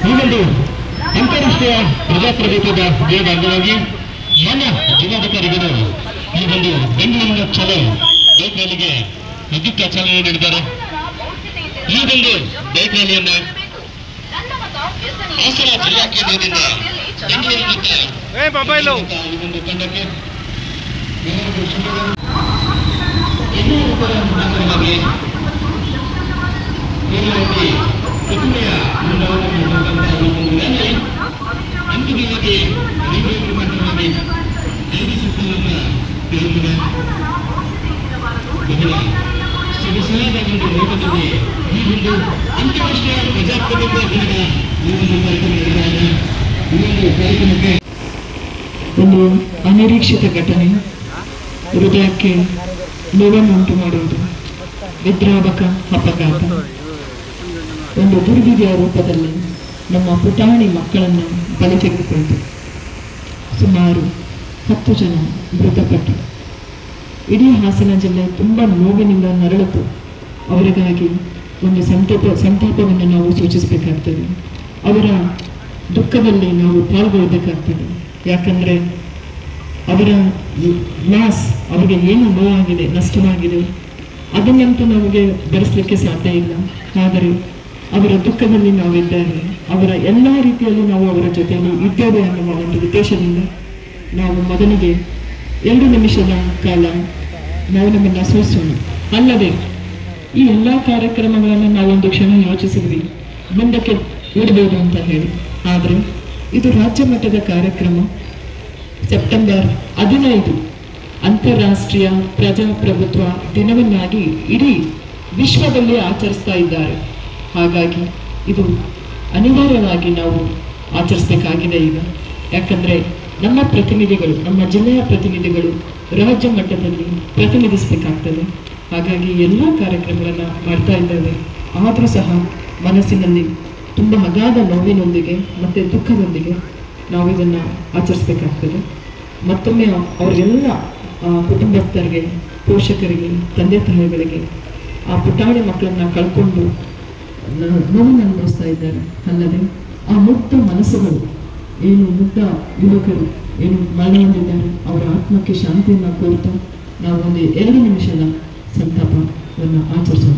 ಹೀಗೊಂದು ಅಂತಾರಾಷ್ಟ್ರೀಯ ಪ್ರಜಾಪ್ರಭುತ್ವದ ದಿನದ ಅಂಗವಾಗಿ ಮಾನ್ಯ ಜಿಲ್ಲಾಧಿಕಾರಿಗಳು ಈ ಒಂದು ಬೆಂಗಳೂರಿನ ಚಲೋ ಬೈಕ್ ರ್ಯಾಲಿಗೆ ವಿದ್ಯುತ್ ಚಾಲನೆ ನೀಡಿದ್ದಾರೆ. ಈ ಒಂದು ಬೈಕ್ ರ್ಯಾಲಿಯನ್ನ ಹಾಸನ ಜಿಲ್ಲಾ ಕೇಂದ್ರದಿಂದ ಬೆಂಗಳೂರಿನಿಂದ ಈ ಒಂದು ತಂಡಕ್ಕೆ ಪ್ರತಿಮೆಯ ಅಂತಿಮವಾಗಿ ನಿರ್ಮಾಣವಾಗಿ ಜೈವಿಸುತ್ತಲನ್ನ ತಿಳಿದಿದೆ. ಬಹಳ ಸೊಗಸಾದ ಒಂದು ಲೋಕದಲ್ಲಿ ಈ ಒಂದು ಅಂತಾರಾಷ್ಟ್ರೀಯ ಪ್ರಜಾಪ್ರಭುತ್ವ ದಿನದ ಈ ಒಂದು ಕಾರ್ಯಕ್ರಮ ನಡೆದಾಗ ಈ ಒಂದು ಕಾರ್ಯಕ್ರಮಕ್ಕೆ ಒಂದು ಅನಿರೀಕ್ಷಿತ ಘಟನೆ ಹೃದಯಕ್ಕೆ ನೋವನ್ನುಂಟು ಮಾಡುವುದು, ವಿದ್ರಾವಕ ಅಪಘಾತ, ಒಂದು ದುರ್ವಿಧಿಯ ರೂಪದಲ್ಲಿ ನಮ್ಮ ಪುಟಾಣಿ ಮಕ್ಕಳನ್ನು ಬಲಿ ತೆಗೆದುಕೊಂಡು ಸುಮಾರು 10 ಜನ ಮೃತಪಟ್ಟರು. ಇಡೀ ಹಾಸನ ಜಿಲ್ಲೆ ತುಂಬ ನೋವಿನಿಂದ ನರಳಿತು. ಅವರಿಗಾಗಿ ಒಂದು ಸಂತಾಪವನ್ನು ನಾವು ಸೂಚಿಸಬೇಕಾಗ್ತದೆ. ಅವರ ದುಃಖದಲ್ಲಿ ನಾವು ಪಾಲ್ಗೊಳ್ಳಬೇಕಾಗ್ತದೆ. ಯಾಕಂದರೆ ಅವರ ಲಾಸ್, ಅವರಿಗೆ ಏನು ನೋವಾಗಿದೆ, ನಷ್ಟವಾಗಿದೆ, ಅದನ್ನಂತೂ ನಮಗೆ ಭರಿಸಲಿಕ್ಕೆ ಸಾಧ್ಯ ಇಲ್ಲ. ಆದರೆ ಅವರ ದುಃಖದಲ್ಲಿ ನಾವಿದ್ದೇವೆ, ಅವರ ಎಲ್ಲ ರೀತಿಯಲ್ಲೂ ನಾವು ಅವರ ಜೊತೆಯಲ್ಲಿ ಇದ್ದೇವೆ ಅನ್ನುವ ಒಂದು ಉದ್ದೇಶದಿಂದ ನಾವು ಮೊದಲಿಗೆ 2 ನಿಮಿಷದ ಕಾಲ ನಾವು ನಮ್ಮನ್ನು ಸೋಸೋಣ. ಅಲ್ಲದೆ ಈ ಎಲ್ಲ ಕಾರ್ಯಕ್ರಮಗಳನ್ನು ನಾವೊಂದು ಕ್ಷಣ ಯೋಚಿಸಿದ್ವಿ ಮುಂದಕ್ಕೆ ಇಡಬಹುದು ಅಂತ ಹೇಳಿ. ಆದರೆ ಇದು ರಾಜ್ಯ ಮಟ್ಟದ ಕಾರ್ಯಕ್ರಮ. ಸೆಪ್ಟೆಂಬರ್ 15 ಅಂತಾರಾಷ್ಟ್ರೀಯ ಪ್ರಜಾಪ್ರಭುತ್ವ ದಿನವನ್ನಾಗಿ ಇಡೀ ವಿಶ್ವದಲ್ಲಿ ಆಚರಿಸ್ತಾ ಇದ್ದಾರೆ. ಹಾಗಾಗಿ ಇದು ಅನಿವಾರ್ಯವಾಗಿ ನಾವು ಆಚರಿಸಬೇಕಾಗಿದೆ ಈಗ. ಯಾಕಂದರೆ ನಮ್ಮ ಪ್ರತಿನಿಧಿಗಳು, ನಮ್ಮ ಜಿಲ್ಲೆಯ ಪ್ರತಿನಿಧಿಗಳು ರಾಜ್ಯ ಮಟ್ಟದಲ್ಲಿ ಪ್ರತಿನಿಧಿಸಬೇಕಾಗ್ತದೆ. ಹಾಗಾಗಿ ಎಲ್ಲ ಕಾರ್ಯಕ್ರಮಗಳನ್ನು ಮಾಡ್ತಾ ಇದ್ದೇವೆ. ಆದರೂ ಸಹ ಮನಸ್ಸಿನಲ್ಲಿ ತುಂಬ ಅಗಾಧ ನೋವಿನೊಂದಿಗೆ ಮತ್ತು ದುಃಖದೊಂದಿಗೆ ನಾವು ಇದನ್ನು ಆಚರಿಸಬೇಕಾಗ್ತದೆ. ಮತ್ತೊಮ್ಮೆ ಅವರಿಗೆಲ್ಲ ಕುಟುಂಬಸ್ಥರಿಗೆ, ಪೋಷಕರಿಗೆ, ತಂದೆ ತಾಯಿಗಳಿಗೆ, ಆ ಪುಟಾಣಿ ಮಕ್ಕಳನ್ನು ಕಳ್ಕೊಂಡು ನೋವನ್ನು ಅನುಭವಿಸ್ತಾ ಇದ್ದಾರೆ. ಅಲ್ಲದೆ ಆ ಮುಗ್ಧ ಮನಸ್ಸುಗಳು, ಏನು ಮುಗ್ಧ ಯುವಕರು ಏನು ಮರಣ ಹೊಂದಿದ್ದಾರೆ, ಅವರ ಆತ್ಮಕ್ಕೆ ಶಾಂತಿಯನ್ನು ಕೋರ್ತಾ ನಾವು ಒಂದು 2 ನಿಮಿಷದ ಸಂತಾಪವನ್ನು ಆಚರಿಸೋಣ.